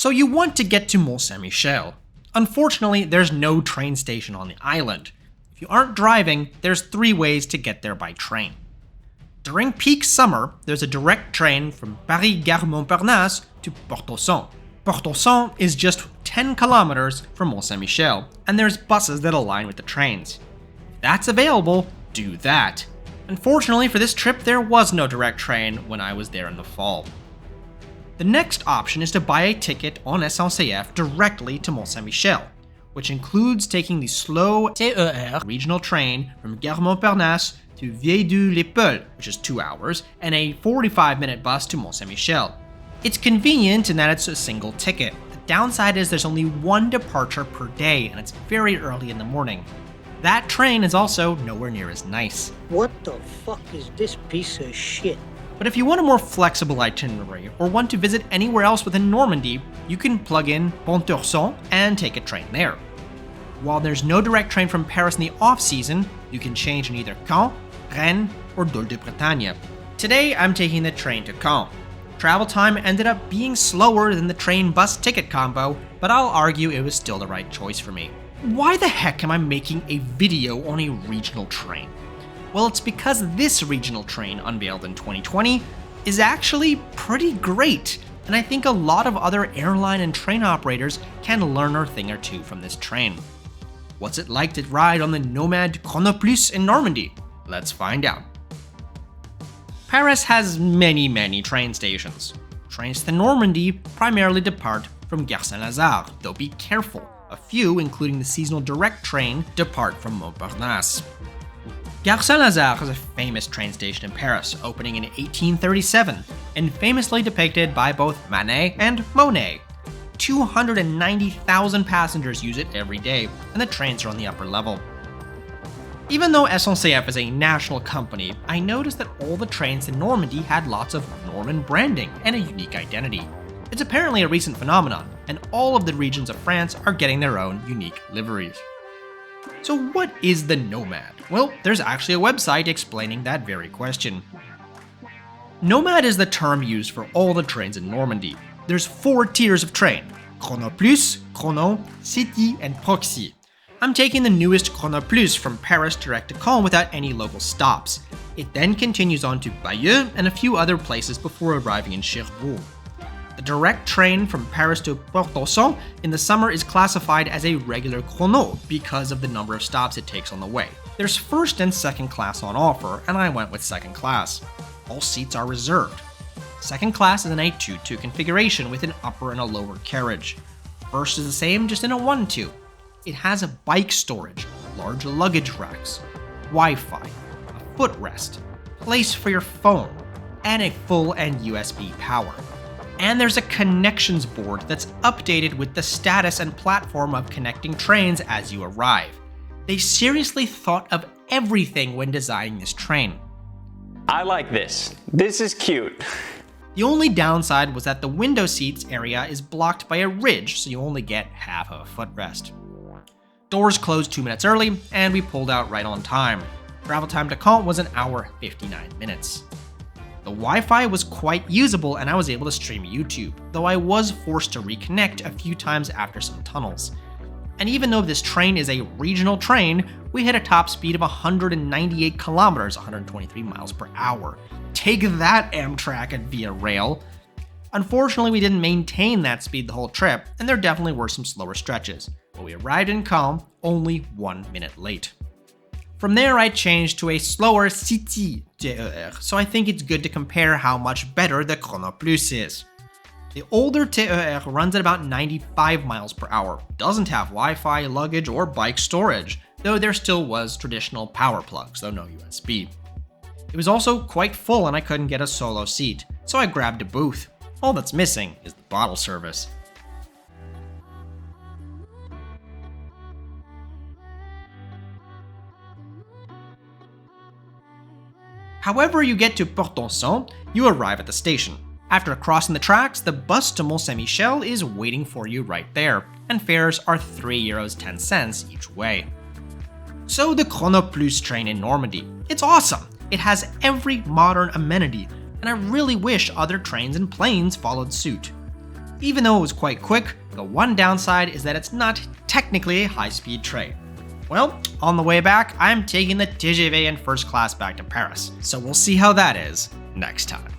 So you want to get to Mont-Saint-Michel. Unfortunately, there's no train station on the island. If you aren't driving, there's 3 ways to get there by train. During peak summer, there's a direct train from Paris Gare Montparnasse to Port-au-Saint. Port-au-Saint is just 10 kilometers from Mont-Saint-Michel, and there's buses that align with the trains. If that's available, do that. Unfortunately for this trip, there was no direct train when I was there in the fall. The next option is to buy a ticket on SNCF directly to Mont-Saint-Michel, which includes taking the slow TER regional train from Gare Montparnasse to Vieux-du-les-Peuls, which is 2 hours, and a 45-minute bus to Mont-Saint-Michel. It's convenient in that it's a single ticket. The downside is there's only 1 departure per day, and it's very early in the morning. That train is also nowhere near as nice. What the fuck is this piece of shit? But if you want a more flexible itinerary, or want to visit anywhere else within Normandy, you can plug in Pont-au-Saint and take a train there. While there's no direct train from Paris in the off-season, you can change in either Caen, Rennes, or Dole-de-Bretagne. Today, I'm taking the train to Caen. Travel time ended up being slower than the train-bus ticket combo, but I'll argue it was still the right choice for me. Why the heck am I making a video on a regional train? Well, it's because this regional train, unveiled in 2020, is actually pretty great, and I think a lot of other airline and train operators can learn a thing or two from this train. What's it like to ride on the Nomad Krono in Normandy? Let's find out. Paris has many train stations. Trains to Normandy primarily depart from Gare Saint-Lazare, though be careful. A few, including the seasonal direct train, depart from Montparnasse. Gare Saint-Lazare is a famous train station in Paris, opening in 1837, and famously depicted by both Manet and Monet. 290,000 passengers use it every day, and the trains are on the upper level. Even though SNCF is a national company, I noticed that all the trains in Normandy had lots of Norman branding and a unique identity. It's apparently a recent phenomenon, and all of the regions of France are getting their own unique liveries. So what is the Nomad? Well, there's actually a website explaining that very question. Nomad is the term used for all the trains in Normandy. There's 4 tiers of train: Krono Plus, Krono, City, and Proxy. I'm taking the newest Krono Plus from Paris direct to Caen without any local stops. It then continues on to Bayeux and a few other places before arriving in Cherbourg. The direct train from Paris to Port-au-Saint in the summer is classified as a regular Krono because of the number of stops it takes on the way. There's first and second class on offer, and I went with second class. All seats are reserved. Second class is in a 2-2 configuration with an upper and a lower carriage. First is the same, just in a 1-2. It has a bike storage, large luggage racks, Wi-Fi, a footrest, place for your phone, and a full and USB power. And there's a connections board that's updated with the status and platform of connecting trains as you arrive. They seriously thought of everything when designing this train. I like this. This is cute. The only downside was that the window seats area is blocked by a ridge, so you only get half of a footrest. Doors closed 2 minutes early, and we pulled out right on time. Travel time to Caen was 1 hour 59 minutes. The Wi-Fi was quite usable and I was able to stream YouTube, though I was forced to reconnect a few times after some tunnels. And even though this train is a regional train, we hit a top speed of 198 kilometers, 123 miles per hour. Take that, Amtrak and Via Rail. Unfortunately, we didn't maintain that speed the whole trip, and there definitely were some slower stretches, but we arrived in Caen only 1 minute late. From there, I changed to a slower City TER, so I think it's good to compare how much better the Krono Plus is. The older TER runs at about 95 miles per hour, doesn't have Wi-Fi, luggage, or bike storage, though there still was traditional power plugs, though no USB. It was also quite full and I couldn't get a solo seat, so I grabbed a booth. All that's missing is the bottle service. However you get to Port-au-Saint, you arrive at the station. After crossing the tracks, the bus to Mont-Saint-Michel is waiting for you right there, and fares are €3.10 each way. So the Krono Plus train in Normandy. It's awesome! It has every modern amenity, and I really wish other trains and planes followed suit. Even though it was quite quick, the one downside is that it's not technically a high-speed train. Well, on the way back, I'm taking the TGV in first class back to Paris, so we'll see how that is next time.